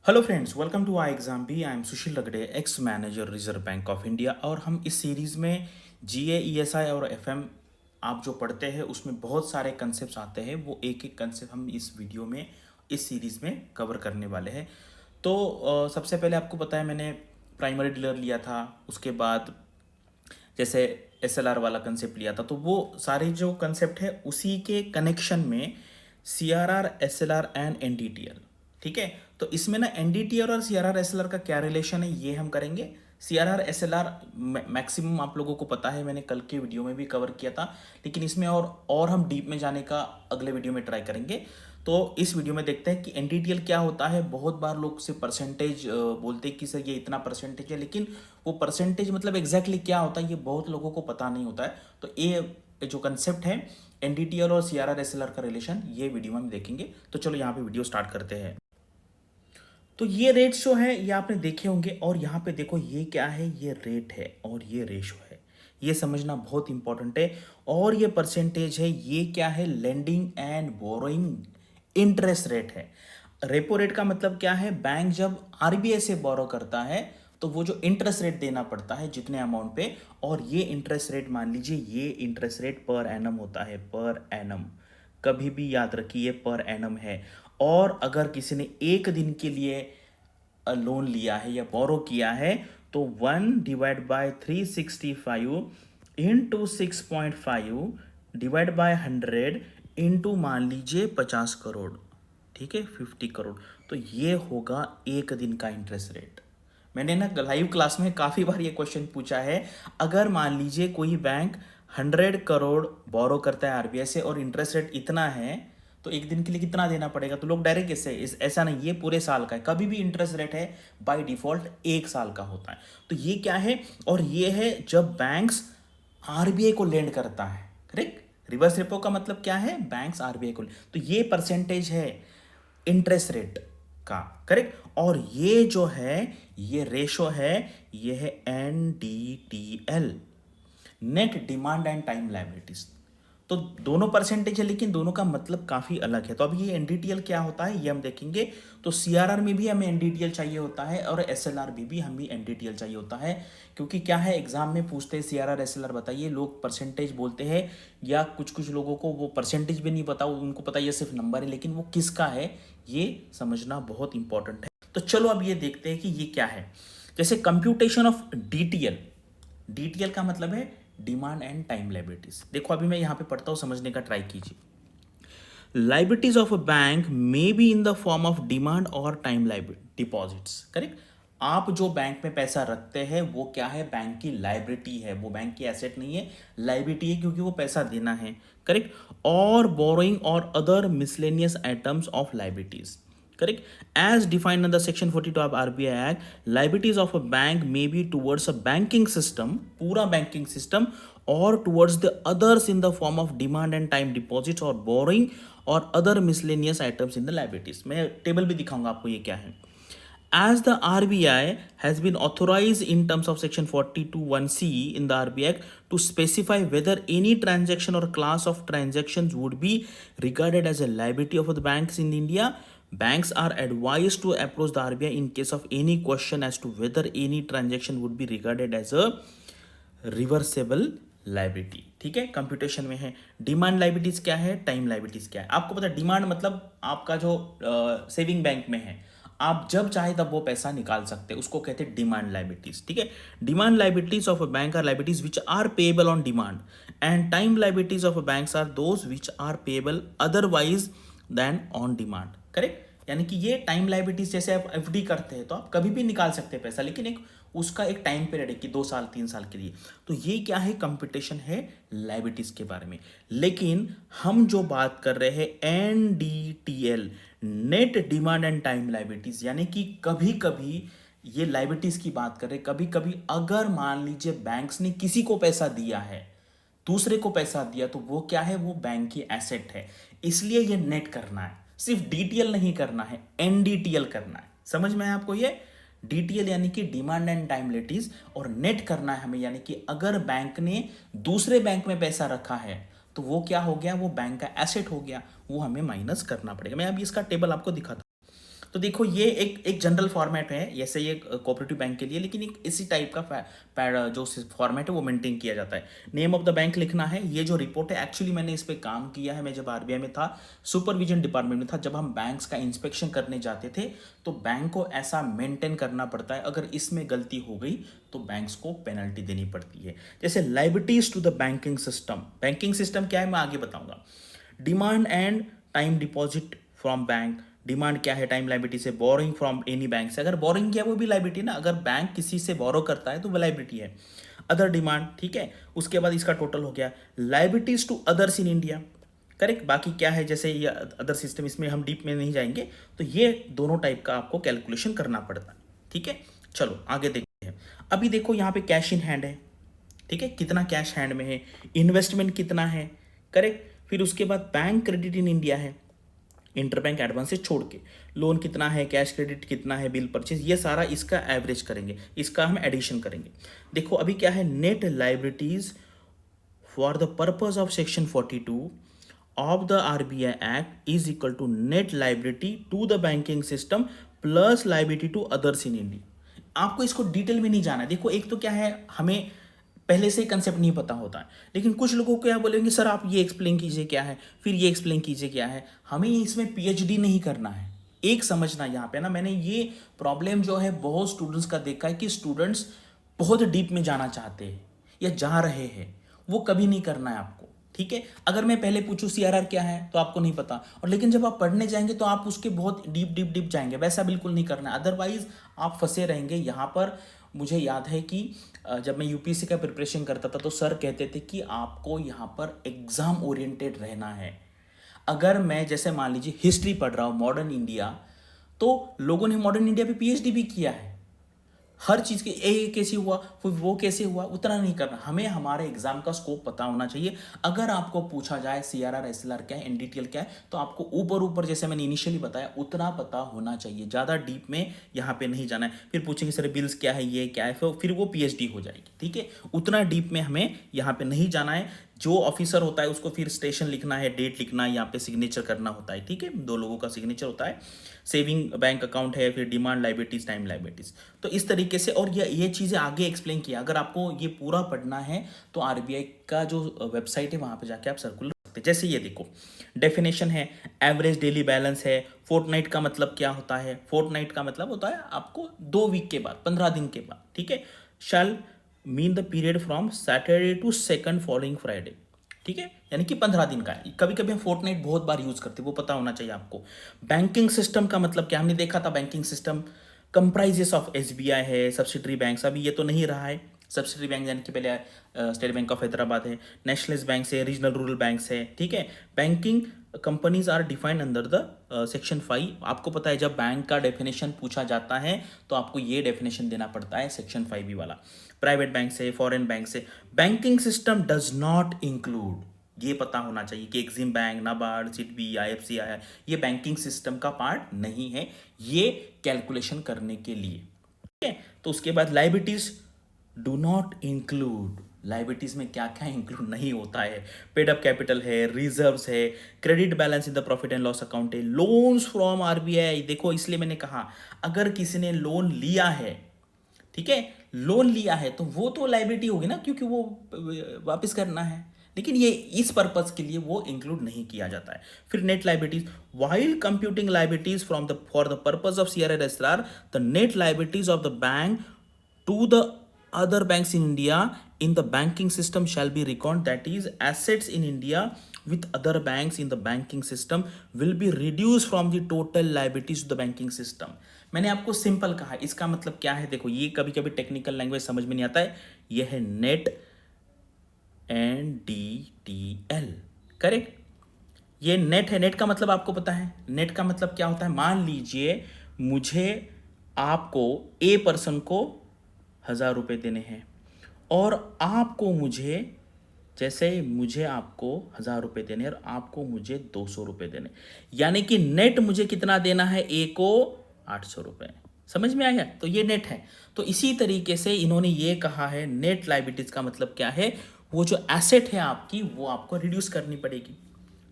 Hello friends, welcome to I exam B. I am Sushil Ragde, ex manager Reserve Bank of India. और हम इस series में जीए, ESI और FM आप जो पढ़ते हैं उसमें बहुत सारे कंसेप्ट आते हैं। वो एक एक कंसेप्ट हम इस वीडियो में, इस सीरीज़ में कवर करने वाले हैं। तो सबसे पहले आपको पता है मैंने प्राइमरी डीलर लिया था, उसके बाद जैसे एसएलआर वाला कंसेप्ट लिया था। तो वो सारे जो कंसेप्ट है उसी के कनेक्शन में सीआरआर, एसएलआर एंड एनडीटीएल। ठीक है, तो इसमें ना एनडीटीएल और सीआरआर एसएलआर का क्या रिलेशन है ये हम करेंगे। सीआरआर एसएलआर मैक्सिमम आप लोगों को पता है, मैंने कल के वीडियो में भी कवर किया था, लेकिन इसमें और हम डीप में जाने का अगले वीडियो में ट्राई करेंगे। तो इस वीडियो में देखते हैं कि एनडीटीएल क्या होता है। बहुत बार लोग से परसेंटेज बोलते हैं कि सर ये इतना परसेंटेज है, लेकिन वो परसेंटेज मतलब एग्जैक्टली क्या होता है ये बहुत लोगों को पता नहीं होता है। तो ये जो कंसेप्ट है एनडीटीएल और सीआरआर एसएलआर का रिलेशन, ये वीडियो में हम देखेंगे। तो चलो यहाँ पे वीडियो स्टार्ट करते हैं। तो ये रेट्स जो है ये आपने देखे होंगे, और यहाँ पे देखो ये क्या है, ये रेट है और ये रेशो है। ये समझना बहुत इंपॉर्टेंट है। और ये परसेंटेज है, ये क्या है, lending and borrowing interest rate है। रेपो रेट का मतलब क्या है, बैंक जब आरबीआई से बोरो करता है तो वो जो इंटरेस्ट रेट देना पड़ता है जितने अमाउंट पे, और ये इंटरेस्ट रेट मान लीजिए ये इंटरेस्ट रेट पर एनम होता है, पर एनम। कभी भी याद रखिए पर एनम है। और अगर किसी ने एक दिन के लिए लोन लिया है या बोरो किया है तो 1/365 इंटू 6.5 डिवाइड बाय 100 इंटू मान लीजिए 50 करोड़। ठीक है, 50 करोड़। तो ये होगा एक दिन का इंटरेस्ट रेट। मैंने ना लाइव क्लास में काफ़ी बार ये क्वेश्चन पूछा है। अगर मान लीजिए कोई बैंक 100 करोड़ बोरो करता है आरबीआई से और इंटरेस्ट रेट इतना है, तो एक दिन के लिए कितना देना पड़ेगा। तो लोग डायरेक्ट ऐसा नहीं, ये पूरे साल का है। कभी भी इंटरेस्ट रेट है बाय डिफॉल्ट एक साल का होता है। तो ये क्या है, और ये है जब बैंक्स आरबीआई को लेंड करता है। करेक्ट, रिवर्स रेपो का मतलब क्या है, बैंक्स आरबीआई को। तो ये परसेंटेज है इंटरेस्ट रेट का। करेक्ट, और ये जो है ये रेशो है, ये है NDTL, net demand and time liabilities. तो दोनों परसेंटेज है लेकिन दोनों का मतलब काफ़ी अलग है। तो अब ये एनडीटीएल क्या होता है ये हम देखेंगे। तो सीआरआर में भी हमें एनडीटीएल चाहिए होता है और एसएलआर में भी हमें एनडीटीएल चाहिए होता है। क्योंकि क्या है, एग्जाम में पूछते हैं सीआरआर एसएलआर बताइए, लोग परसेंटेज बोलते हैं, या कुछ कुछ लोगों को वो परसेंटेज भी नहीं पता, उनको पता ये सिर्फ नंबर है, लेकिन वो किसका है ये समझना बहुत इंपॉर्टेंट है। तो चलो अब ये देखते हैं कि ये क्या है। जैसे कंप्यूटेशन ऑफ डीटीएल, डीटीएल का मतलब है डिमांड एंड टाइम लायबिलिटीज। देखो अभी मैं यहां पे पढ़ता हूं, समझने का ट्राई कीजिए। Liabilities of a bank may be in the form of demand और टाइम डिपॉजिट्स। करेक्ट, आप जो बैंक में पैसा रखते हैं वो क्या है, बैंक की लायबिलिटी है, वो बैंक की एसेट नहीं है, लायबिलिटी है, क्योंकि वो पैसा देना है। करेक्ट, और बोरोइंग और other miscellaneous items of liabilities. Correct. As defined under Section 42 of RBI Act, liabilities of a bank may be towards a banking system, पूरा banking system, or towards the others in the form of demand and time deposits or borrowing or other miscellaneous items in the liabilities. मैं table भी दिखाऊंगा आपको ये क्या है। As the RBI has been authorized in terms of Section 42(1)(c) in the RBI Act to specify whether any transaction or class of transactions would be regarded as a liability of the banks in India, banks are advised to approach the RBI in case of any question as to whether any transaction would be regarded as a reversible liability. ठीक है, computation में है। Demand liabilities क्या है, time liabilities क्या है। आपको पता है डिमांड मतलब आपका जो सेविंग बैंक में है, आप जब चाहे तब वो पैसा निकाल सकते हैं, उसको कहते हैं डिमांड लाइबिलिटीज। ठीक है, demand liabilities of a bank are liabilities which are payable on demand, and time liabilities of a banks are those which are payable otherwise than on demand. Correct, यानी कि ये टाइम लाइबिलिटीज, जैसे आप FD करते हैं तो आप कभी भी निकाल सकते हैं पैसा, लेकिन एक उसका एक टाइम पीरियड है कि 2 साल 3 साल के लिए। तो ये क्या है, कंपटीशन है लाइबिलिटीज के बारे में। लेकिन हम जो बात कर रहे हैं NDTL, net demand and time liabilities, यानी कि कभी कभी ये लाइबिलिटीज की बात कर रहे हैं। कभी कभी अगर मान लीजिए बैंक्स ने किसी को पैसा दिया है, दूसरे को पैसा दिया, तो वो क्या है, वो बैंक की एसेट है। इसलिए ये नेट करना है, सिर्फ डीटीएल नहीं करना है, एनडीटीएल करना है। समझ में है आपको ये? डीटीएल यानी कि डिमांड एंड टाइम लायबिलिटीज, और नेट करना है हमें, यानी कि अगर बैंक ने दूसरे बैंक में पैसा रखा है तो वो क्या हो गया, वो बैंक का एसेट हो गया, वो हमें माइनस करना पड़ेगा। मैं अभी इसका टेबल आपको दिखाता हूं। तो देखो ये एक जनरल फॉर्मेट है, जैसे ये कोऑपरेटिव बैंक के लिए, लेकिन एक इसी टाइप का जो फॉर्मेट है वो मेंटेन किया जाता है। नेम ऑफ द बैंक लिखना है। ये जो रिपोर्ट है एक्चुअली मैंने इस पर काम किया है, मैं जब आरबीआई में था, सुपरविजन डिपार्टमेंट में था, जब हम बैंक्स का इंस्पेक्शन करने जाते थे तो बैंक को ऐसा मेंटेन करना पड़ता है, अगर इसमें गलती हो गई तो बैंक्स को पेनल्टी देनी पड़ती है। जैसे liabilities to the banking system क्या है मैं आगे बताऊंगा। Demand and time deposit from bank. Demand क्या है? टाइम लायबिलिटी से। बोरोइंग फ्रॉम एनी बैंक से, अगर बोरोइंग किया वो भी लायबिलिटी ना, अगर बैंक किसी से बोरो करता है तो वो लायबिलिटी है। अदर डिमांड, ठीक है। उसके बाद इसका टोटल हो गया liabilities to others in India, correct. बाकी क्या है, जैसे ये अदर सिस्टम, इसमें हम डीप में नहीं जाएंगे, तो ये दोनों टाइप का आपको कैलकुलेशन करना पड़ता है, ठीक है। चलो आगे देखते हैं। अभी देखो यहाँ पे कैश इन हैंड है, ठीक है, कितना कैश हैंड में है, इन्वेस्टमेंट कितना है, करेक्ट। फिर उसके बाद बैंक क्रेडिट इन इंडिया है, इंटरबैंक एडवांस से छोड़ के, लोन कितना है, कैश क्रेडिट कितना है, बिल परचेज, ये सारा इसका एवरेज करेंगे, इसका हम एडिशन करेंगे। देखो अभी क्या है, net liabilities for the purpose of section 42 of the RBI Act is equal to net liability to the banking system plus liability to others in India। आपको इसको डिटेल में नहीं जाना है। देखो एक तो क्या है, हमें पहले से ही कंसेप्ट नहीं पता होता है, लेकिन कुछ लोगों को क्या बोलेंगे, सर आप ये एक्सप्लेन कीजिए क्या है, फिर ये एक्सप्लेन कीजिए क्या है। हमें इसमें पीएचडी नहीं करना है। एक समझना यहाँ पे ना, मैंने ये प्रॉब्लम जो है बहुत स्टूडेंट्स का देखा है कि स्टूडेंट्स बहुत डीप में जाना चाहते हैं या जा रहे हैं, वो कभी नहीं करना है आपको, ठीक है। अगर मैं पहले पूछूं सीआरआर क्या है तो आपको नहीं पता, और लेकिन जब आप पढ़ने जाएंगे तो आप उसके बहुत डीप डीप डीप जाएंगे, वैसा बिल्कुल नहीं करना है, अदरवाइज आप फंसे रहेंगे यहाँ पर। मुझे याद है कि जब मैं यूपीएससी का प्रिपरेशन करता था तो सर कहते थे कि आपको यहाँ पर एग्जाम ओरिएंटेड रहना है। अगर मैं जैसे मान लीजिए हिस्ट्री पढ़ रहा हूँ मॉडर्न इंडिया, तो लोगों ने मॉडर्न इंडिया पे पीएचडी भी किया है, हर चीज़ के ये कैसे हुआ, फिर वो कैसे हुआ, उतना नहीं करना हमें। हमारे एग्जाम का स्कोप पता होना चाहिए। अगर आपको पूछा जाए सीआरआर एसएलआर क्या है, एनडीटीएल क्या है, तो आपको ऊपर ऊपर जैसे मैंने इनिशियली बताया उतना पता होना चाहिए, ज़्यादा डीप में यहाँ पे नहीं जाना है। फिर पूछेंगे सर बिल्स क्या है, ये क्या है, फिर वो पीएचडी हो जाएगी, ठीक है। उतना डीप में हमें यहाँ पे नहीं जाना है। जो ऑफिसर होता है उसको फिर स्टेशन लिखना है, डेट लिखना है, यहाँ पे सिग्नेचर करना होता है, ठीक है, 2 लोगों का सिग्नेचर होता है। सेविंग बैंक अकाउंट है, फिर डिमांड लायबिलिटीज, टाइम लायबिलिटीज, तो इस तरीके से। और ये चीज़ें आगे एक्सप्लेन किया। अगर आपको ये पूरा पढ़ना है तो आरबीआई का जो वेबसाइट है वहाँ पे जाके आप सर्कुलर सकते हैं। जैसे ये देखो डेफिनेशन है, एवरेज डेली बैलेंस है। फोर्टनाइट का मतलब क्या होता है? फोर्टनाइट का मतलब होता है आपको 2 वीक के बाद, 15 दिन के बाद, ठीक है। Shall mean the period from Saturday to second following Friday, ठीक है, यानी कि 15 दिन का है। कभी कभी हम फोर्टनाइट बहुत बार यूज करते हैं, वो पता होना चाहिए आपको। बैंकिंग सिस्टम का मतलब क्या, हमने देखा था banking system comprises of SBI है, सब्सिडरी बैंक्स, अभी ये तो नहीं रहा है। सब्सिडरी बैंक यानी कि पहले स्टेट बैंक ऑफ हैदराबाद है, नेशनलाइज बैंक है, रीजनल रूरल बैंक्स है, ठीक है। Banking companies are defined under the section 5। आपको पता है जब बैंक का डेफिनेशन पूछा जाता है तो आपको ये डेफिनेशन देना पड़ता है, सेक्शन 5 वाला। प्राइवेट बैंक से, फॉरेन बैंक से। Banking system does not include, ये पता होना चाहिए कि Exim bank, NABARD, SIDBI, IFCI ये बैंकिंग सिस्टम का पार्ट नहीं है, ये कैलकुलेशन करने के लिए, ठीक है। तो उसके बाद liabilities do not include, liabilities में क्या क्या इंक्लूड नहीं होता है? पेड अप कैपिटल है, रिजर्व्स है, credit balance in the profit and loss account है, लोन्स फ्रॉम आरबीआई। देखो इसलिए मैंने कहा अगर किसी ने लोन लिया है, ठीक है, लोन लिया है तो वो तो लायबिलिटी होगी ना, क्योंकि वो वापस करना है, लेकिन ये इस पर्पज के लिए वो इंक्लूड नहीं किया जाता है। फिर net liabilities, while computing liabilities from the for the purpose of CRR SLR, the net liabilities of the bank to the other banks in India in the banking system shall be reckoned, that is assets in India with other banks in the banking system will be reduced from the total liabilities to the banking system। मैंने आपको simple कहा, इसका मतलब क्या है? देखो ये कभी कभी टेक्निकल लैंग्वेज समझ में नहीं आता है। ये है नेट एनडीटीएल, करेक्ट। ये नेट है, नेट का मतलब आपको पता है, नेट का मतलब क्या होता है? मान लीजिए मुझे आपको ए पर्सन को 1000 रुपये देने हैं और आपको मुझे, जैसे मुझे आपको 1000 रुपये देने हैं और आपको मुझे 200 रुपये देने, यानी कि नेट मुझे कितना देना है? ए को 800 रुपये। समझ में आया? तो ये नेट है। तो इसी तरीके से इन्होंने ये कहा है नेट लायबिलिटीज का मतलब क्या है? वो जो एसेट है आपकी वो आपको रिड्यूस करनी पड़ेगी,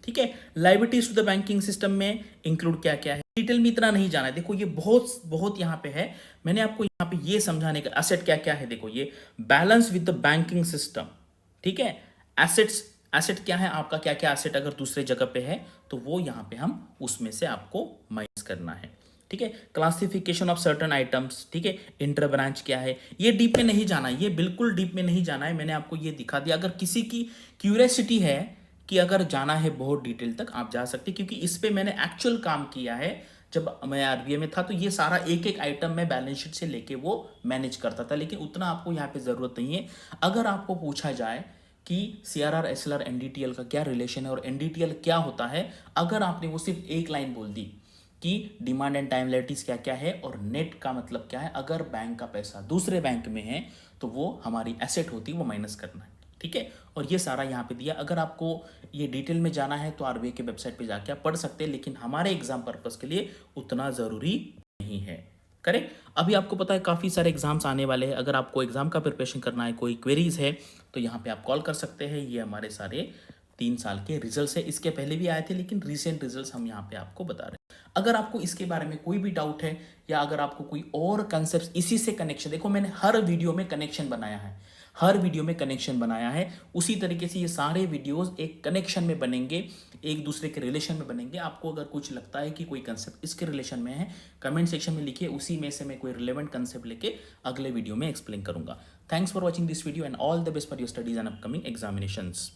ठीक है। Liabilities to the banking system में इंक्लूड क्या क्या है, डिटेल में इतना नहीं जाना है। देखो ये बहुत बहुत यहाँ पे है, मैंने आपको यहाँ पे ये समझाने का, एसेट क्या क्या है देखो, ये balance with the banking system, ठीक है। एसेट्स, एसेट क्या है आपका, क्या क्या एसेट अगर दूसरे जगह पे है तो वो यहाँ पे हम उसमें से आपको माइनस करना है, ठीक है। क्लासिफिकेशन ऑफ सर्टन आइटम्स, ठीक है। इंटर ब्रांच क्या है, ये डीप में नहीं जाना, ये बिल्कुल डीप में नहीं जाना है, मैंने आपको ये दिखा दिया। अगर किसी की क्यूरियोसिटी है कि अगर जाना है बहुत डिटेल तक, आप जा सकते, क्योंकि इस पे मैंने एक्चुअल काम किया है। जब मैं आरबीआई में था तो ये सारा एक एक आइटम मैं बैलेंस शीट से लेके वो मैनेज करता था, लेकिन उतना आपको यहाँ पे ज़रूरत नहीं है। अगर आपको पूछा जाए कि सीआरआर, एसएलआर, एनडीटीएल का क्या रिलेशन है और एनडीटीएल क्या होता है, अगर आपने वो सिर्फ एक लाइन बोल दी कि डिमांड एंड टाइम लायबिलिटीज क्या क्या है और नेट का मतलब क्या है, अगर बैंक का पैसा दूसरे बैंक में है तो वो हमारी एसेट होती है, वो माइनस करना है, ठीक है। और ये सारा यहाँ पे दिया। अगर आपको ये डिटेल में जाना है तो आरबीआई के वेबसाइट पे जाके आप पढ़ सकते हैं, लेकिन हमारे एग्जाम पर्पस के लिए उतना ज़रूरी नहीं है, करेक्ट। अभी आपको पता है काफ़ी सारे एग्जाम्स आने वाले हैं, अगर आपको एग्जाम का प्रिपरेशन करना है, कोई क्वेरीज है तो यहाँ पे आप कॉल कर सकते हैं। ये हमारे सारे 3 साल के रिजल्ट्स है, इसके पहले भी आए थे लेकिन रिसेंट रिजल्ट्स हम यहाँ पे आपको बता रहे हैं। अगर आपको इसके बारे में कोई भी डाउट है या अगर आपको कोई और कंसेप्ट इसी से कनेक्शन, देखो मैंने हर वीडियो में कनेक्शन बनाया है, हर वीडियो में कनेक्शन बनाया है, उसी तरीके से ये सारे वीडियोस एक कनेक्शन में बनेंगे, एक दूसरे के रिलेशन में बनेंगे। आपको अगर कुछ लगता है कि कोई कंसेप्ट इसके रिलेशन में है, कमेंट सेक्शन में लिखिए, उसी में से मैं कोई रिलेवेंट कंसेप्ट लेके अगले वीडियो में एक्सप्लेन करूंगा। Thanks for watching this video and all the best for your studies and upcoming examinations.